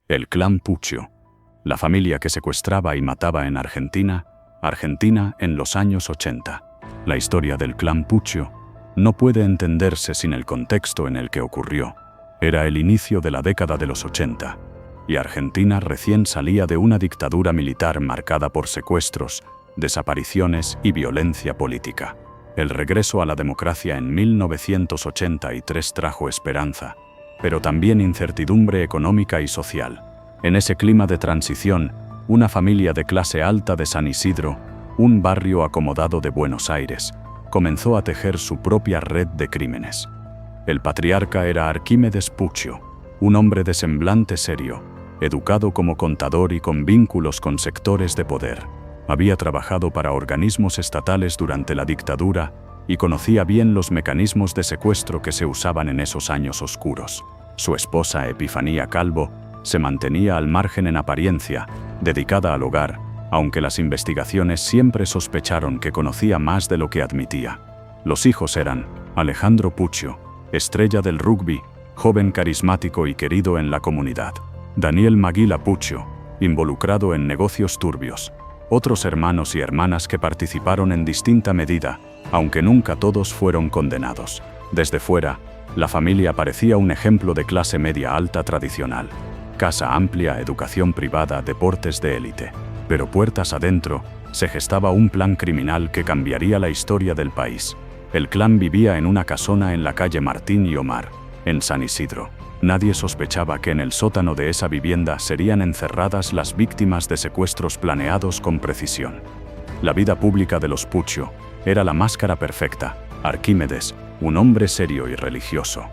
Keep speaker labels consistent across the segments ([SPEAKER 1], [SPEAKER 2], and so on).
[SPEAKER 1] El clan Puccio. La familia que secuestraba y mataba en Argentina en los años 80. La historia del clan Puccio no puede entenderse sin el contexto en el que ocurrió. Era el inicio de la década de los 80, y Argentina recién salía de una dictadura militar marcada por secuestros, desapariciones y violencia política. El regreso a la democracia en 1983 trajo esperanza, pero también incertidumbre económica y social. En ese clima de transición, una familia de clase alta de San Isidro, un barrio acomodado de Buenos Aires, comenzó a tejer su propia red de crímenes. El patriarca era Arquímedes Puccio, un hombre de semblante serio, educado como contador y con vínculos con sectores de poder. Había trabajado para organismos estatales durante la dictadura y conocía bien los mecanismos de secuestro que se usaban en esos años oscuros. Su esposa, Epifanía Calvo, se mantenía al margen en apariencia, dedicada al hogar, aunque las investigaciones siempre sospecharon que conocía más de lo que admitía. Los hijos eran Alejandro Puccio, estrella del rugby, joven carismático y querido en la comunidad; Daniel Maguila Puccio, involucrado en negocios turbios; otros hermanos y hermanas que participaron en distinta medida, aunque nunca todos fueron condenados. Desde fuera, la familia parecía un ejemplo de clase media alta tradicional. Casa amplia, educación privada, deportes de élite. Pero puertas adentro, se gestaba un plan criminal que cambiaría la historia del país. El clan vivía en una casona en la calle Martín y Omar, en San Isidro. Nadie sospechaba que en el sótano de esa vivienda serían encerradas las víctimas de secuestros planeados con precisión. La vida pública de los Puccio era la máscara perfecta. Arquímedes, un hombre serio y religioso;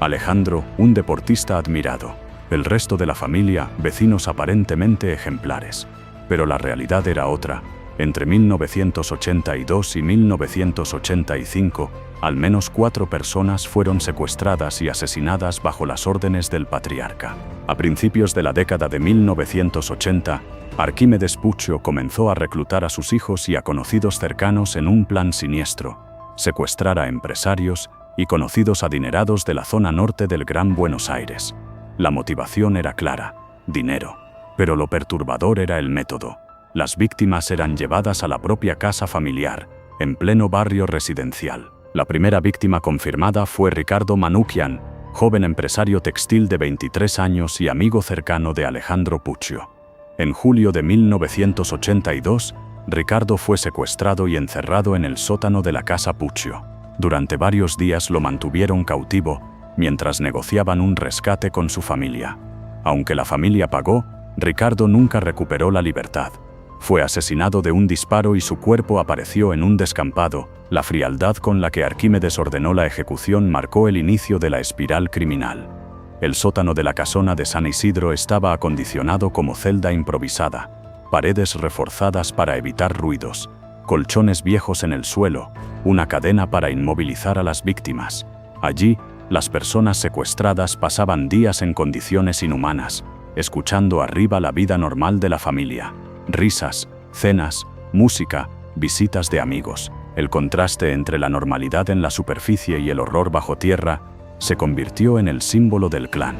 [SPEAKER 1] Alejandro, un deportista admirado; el resto de la familia, vecinos aparentemente ejemplares. Pero la realidad era otra. Entre 1982 y 1985, al menos 4 personas fueron secuestradas y asesinadas bajo las órdenes del patriarca. A principios de la década de 1980, Arquímedes Puccio comenzó a reclutar a sus hijos y a conocidos cercanos en un plan siniestro: secuestrar a empresarios y conocidos adinerados de la zona norte del Gran Buenos Aires. La motivación era clara: dinero. Pero lo perturbador era el método. Las víctimas eran llevadas a la propia casa familiar, en pleno barrio residencial. La primera víctima confirmada fue Ricardo Manukyan, joven empresario textil de 23 años y amigo cercano de Alejandro Puccio. En julio de 1982, Ricardo fue secuestrado y encerrado en el sótano de la casa Puccio. Durante varios días lo mantuvieron cautivo, mientras negociaban un rescate con su familia. Aunque la familia pagó, Ricardo nunca recuperó la libertad. Fue asesinado de un disparo y su cuerpo apareció en un descampado. La frialdad con la que Arquímedes ordenó la ejecución marcó el inicio de la espiral criminal. El sótano de la casona de San Isidro estaba acondicionado como celda improvisada: paredes reforzadas para evitar ruidos, colchones viejos en el suelo, una cadena para inmovilizar a las víctimas. Allí, las personas secuestradas pasaban días en condiciones inhumanas, escuchando arriba la vida normal de la familia: risas, cenas, música, visitas de amigos. El contraste entre la normalidad en la superficie y el horror bajo tierra se convirtió en el símbolo del clan.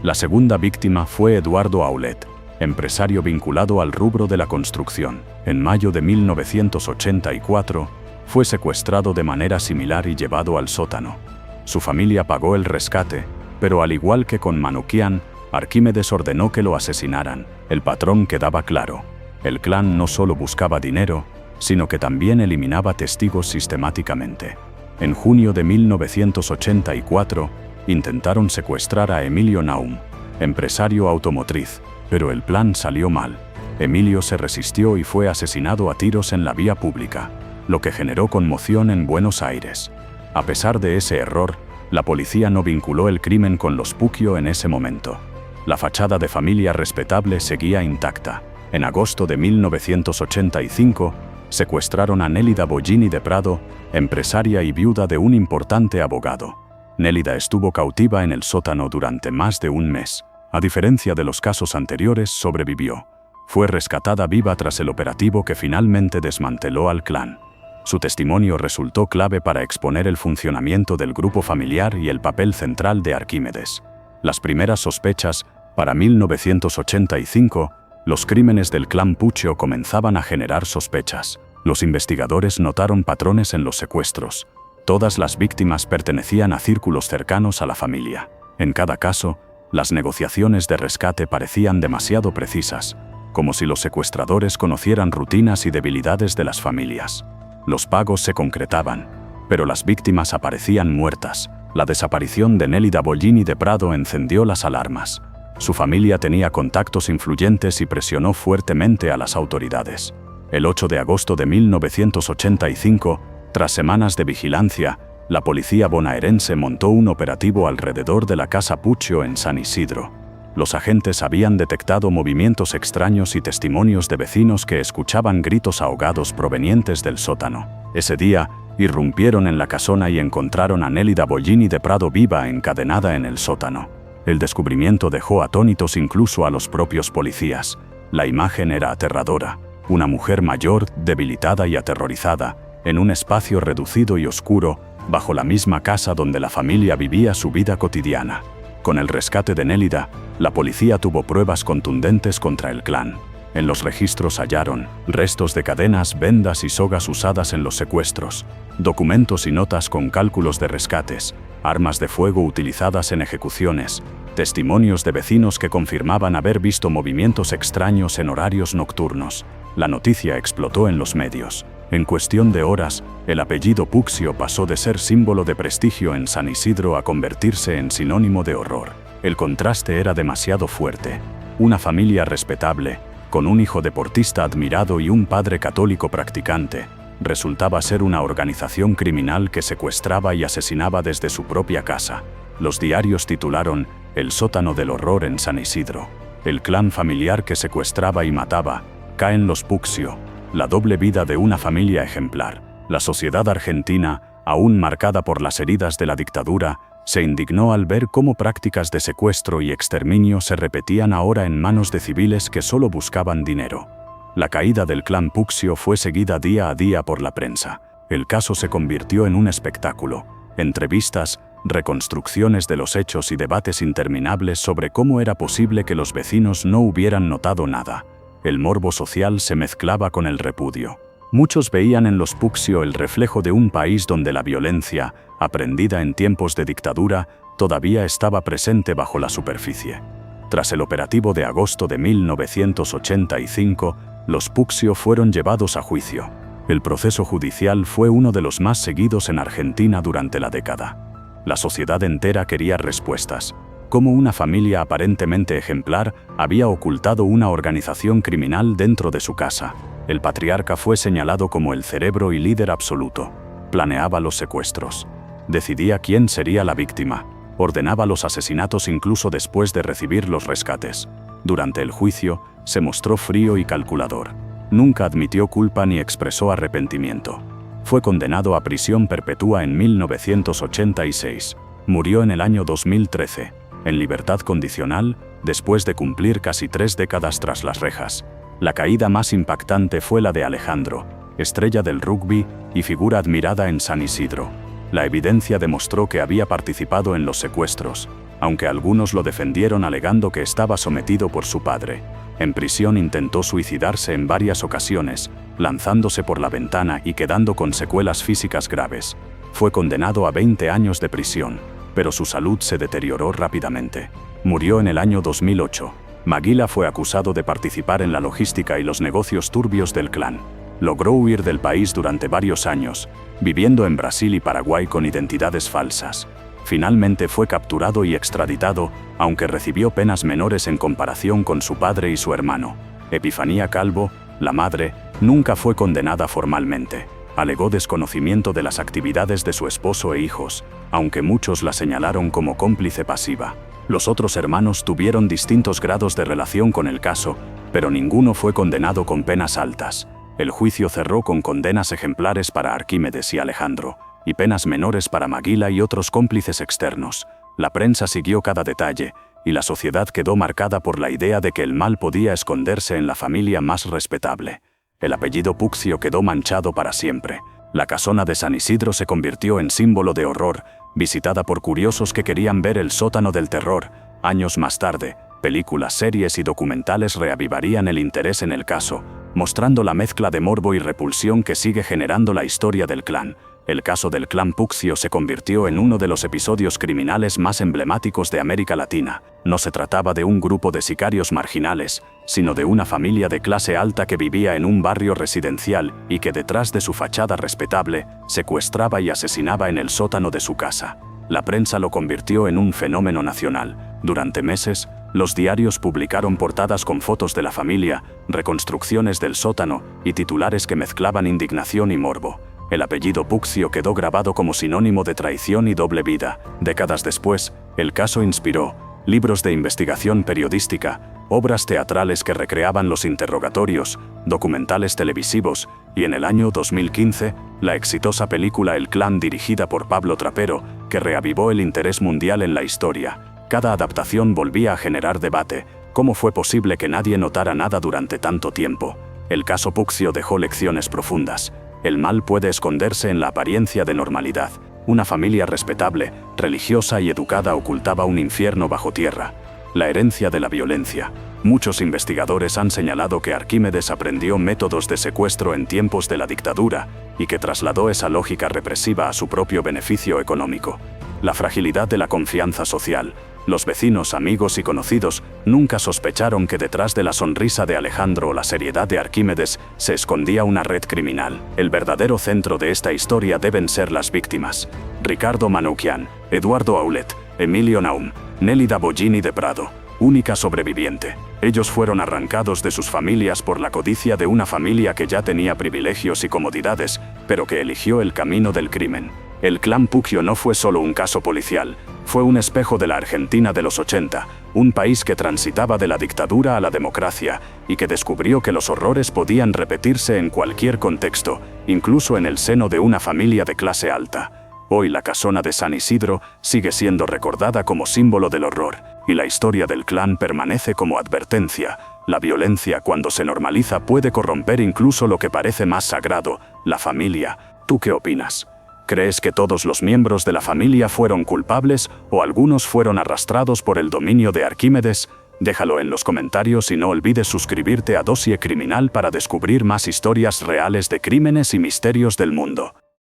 [SPEAKER 1] La segunda víctima fue Eduardo Aulet, empresario vinculado al rubro de la construcción. En mayo de 1984, fue secuestrado de manera similar y llevado al sótano. Su familia pagó el rescate, pero al igual que con Manukyan, Arquímedes ordenó que lo asesinaran. El patrón quedaba claro: el clan no solo buscaba dinero, sino que también eliminaba testigos sistemáticamente. En junio de 1984, intentaron secuestrar a Emilio Naum, empresario automotriz, pero el plan salió mal. Emilio se resistió y fue asesinado a tiros en la vía pública, lo que generó conmoción en Buenos Aires. A pesar de ese error, la policía no vinculó el crimen con los Puccio en ese momento. La fachada de familia respetable seguía intacta. En agosto de 1985, secuestraron a Nélida Bollini de Prado, empresaria y viuda de un importante abogado. Nélida estuvo cautiva en el sótano durante más de un mes. A diferencia de los casos anteriores, sobrevivió. Fue rescatada viva tras el operativo que finalmente desmanteló al clan. Su testimonio resultó clave para exponer el funcionamiento del grupo familiar y el papel central de Arquímedes. Las primeras sospechas Para 1985, los crímenes del clan Puccio comenzaban a generar sospechas. Los investigadores notaron patrones en los secuestros. Todas las víctimas pertenecían a círculos cercanos a la familia. En cada caso, las negociaciones de rescate parecían demasiado precisas, como si los secuestradores conocieran rutinas y debilidades de las familias. Los pagos se concretaban, pero las víctimas aparecían muertas. La desaparición de Nélida Bollini de Prado encendió las alarmas. Su familia tenía contactos influyentes y presionó fuertemente a las autoridades. El 8 de agosto de 1985, tras semanas de vigilancia, la policía bonaerense montó un operativo alrededor de la casa Puccio en San Isidro. Los agentes habían detectado movimientos extraños y testimonios de vecinos que escuchaban gritos ahogados provenientes del sótano. Ese día, irrumpieron en la casona y encontraron a Nélida Bollini de Prado viva encadenada en el sótano. El descubrimiento dejó atónitos incluso a los propios policías. La imagen era aterradora. Una mujer mayor, debilitada y aterrorizada, en un espacio reducido y oscuro, bajo la misma casa donde la familia vivía su vida cotidiana. Con el rescate de Nélida, la policía tuvo pruebas contundentes contra el clan. En los registros hallaron restos de cadenas, vendas y sogas usadas en los secuestros, documentos y notas con cálculos de rescates, armas de fuego utilizadas en ejecuciones, testimonios de vecinos que confirmaban haber visto movimientos extraños en horarios nocturnos. La noticia explotó en los medios. En cuestión de horas, el apellido Puccio pasó de ser símbolo de prestigio en San Isidro a convertirse en sinónimo de horror. El contraste era demasiado fuerte. Una familia respetable, con un hijo deportista admirado y un padre católico practicante, resultaba ser una organización criminal que secuestraba y asesinaba desde su propia casa. Los diarios titularon «El sótano del horror en San Isidro». El clan familiar que secuestraba y mataba. Caen los Puccio. La doble vida de una familia ejemplar. La sociedad argentina, aún marcada por las heridas de la dictadura, se indignó al ver cómo prácticas de secuestro y exterminio se repetían ahora en manos de civiles que solo buscaban dinero. La caída del clan Puccio fue seguida día a día por la prensa. El caso se convirtió en un espectáculo. Entrevistas, reconstrucciones de los hechos y debates interminables sobre cómo era posible que los vecinos no hubieran notado nada. El morbo social se mezclaba con el repudio. Muchos veían en los Puccio el reflejo de un país donde la violencia, aprendida en tiempos de dictadura, todavía estaba presente bajo la superficie. Tras el operativo de agosto de 1985, los Puccio fueron llevados a juicio. El proceso judicial fue uno de los más seguidos en Argentina durante la década. La sociedad entera quería respuestas. Cómo una familia aparentemente ejemplar había ocultado una organización criminal dentro de su casa. El patriarca fue señalado como el cerebro y líder absoluto. Planeaba los secuestros. Decidía quién sería la víctima. Ordenaba los asesinatos incluso después de recibir los rescates. Durante el juicio, se mostró frío y calculador. Nunca admitió culpa ni expresó arrepentimiento. Fue condenado a prisión perpetua en 1986. Murió en el año 2013. En libertad condicional, después de cumplir casi 3 décadas tras las rejas. La caída más impactante fue la de Alejandro, estrella del rugby y figura admirada en San Isidro. La evidencia demostró que había participado en los secuestros, aunque algunos lo defendieron alegando que estaba sometido por su padre. En prisión intentó suicidarse en varias ocasiones, lanzándose por la ventana y quedando con secuelas físicas graves. Fue condenado a 20 años de prisión, pero su salud se deterioró rápidamente. Murió en el año 2008. Maguila fue acusado de participar en la logística y los negocios turbios del clan. Logró huir del país durante varios años, viviendo en Brasil y Paraguay con identidades falsas. Finalmente fue capturado y extraditado, aunque recibió penas menores en comparación con su padre y su hermano. Epifanía Calvo, la madre, nunca fue condenada formalmente. Alegó desconocimiento de las actividades de su esposo e hijos, aunque muchos la señalaron como cómplice pasiva. Los otros hermanos tuvieron distintos grados de relación con el caso, pero ninguno fue condenado con penas altas. El juicio cerró con condenas ejemplares para Arquímedes y Alejandro, y penas menores para Maguila y otros cómplices externos. La prensa siguió cada detalle, y la sociedad quedó marcada por la idea de que el mal podía esconderse en la familia más respetable. El apellido Puccio quedó manchado para siempre. La casona de San Isidro se convirtió en símbolo de horror, visitada por curiosos que querían ver el sótano del terror. Años más tarde, Películas, series y documentales reavivarían el interés en el caso, mostrando la mezcla de morbo y repulsión que sigue generando la historia del clan. El caso del clan Puccio se convirtió en uno de los episodios criminales más emblemáticos de América Latina. No se trataba de un grupo de sicarios marginales, sino de una familia de clase alta que vivía en un barrio residencial y que detrás de su fachada respetable, secuestraba y asesinaba en el sótano de su casa. La prensa lo convirtió en un fenómeno nacional. Durante meses, los diarios publicaron portadas con fotos de la familia, reconstrucciones del sótano y titulares que mezclaban indignación y morbo. El apellido Puccio quedó grabado como sinónimo de traición y doble vida. Décadas después, el caso inspiró libros de investigación periodística, obras teatrales que recreaban los interrogatorios, documentales televisivos y en el año 2015, la exitosa película El Clan dirigida por Pablo Trapero, que reavivó el interés mundial en la historia. Cada adaptación volvía a generar debate. ¿Cómo fue posible que nadie notara nada durante tanto tiempo? El caso Puccio dejó lecciones profundas. El mal puede esconderse en la apariencia de normalidad. Una familia respetable, religiosa y educada ocultaba un infierno bajo tierra. La herencia de la violencia. Muchos investigadores han señalado que Arquímedes aprendió métodos de secuestro en tiempos de la dictadura y que trasladó esa lógica represiva a su propio beneficio económico. La fragilidad de la confianza social. Los vecinos, amigos y conocidos nunca sospecharon que detrás de la sonrisa de Alejandro o la seriedad de Arquímedes se escondía una red criminal. El verdadero centro de esta historia deben ser las víctimas. Ricardo Manoukian, Eduardo Aulet, Emilio Naum, Nélida Bollini de Prado, única sobreviviente. Ellos fueron arrancados de sus familias por la codicia de una familia que ya tenía privilegios y comodidades, pero que eligió el camino del crimen. El clan Puccio no fue solo un caso policial, fue un espejo de la Argentina de los 80, un país que transitaba de la dictadura a la democracia y que descubrió que los horrores podían repetirse en cualquier contexto, incluso en el seno de una familia de clase alta. Hoy la casona de San Isidro sigue siendo recordada como símbolo del horror, y la historia del clan permanece como advertencia. La violencia, cuando se normaliza, puede corromper incluso lo que parece más sagrado, la familia. ¿Tú qué opinas? ¿Crees que todos los miembros de la familia fueron culpables o algunos fueron arrastrados por el dominio de Arquímedes? Déjalo en los comentarios y no olvides suscribirte a Dossier Criminal para descubrir más historias reales de crímenes y misterios del mundo.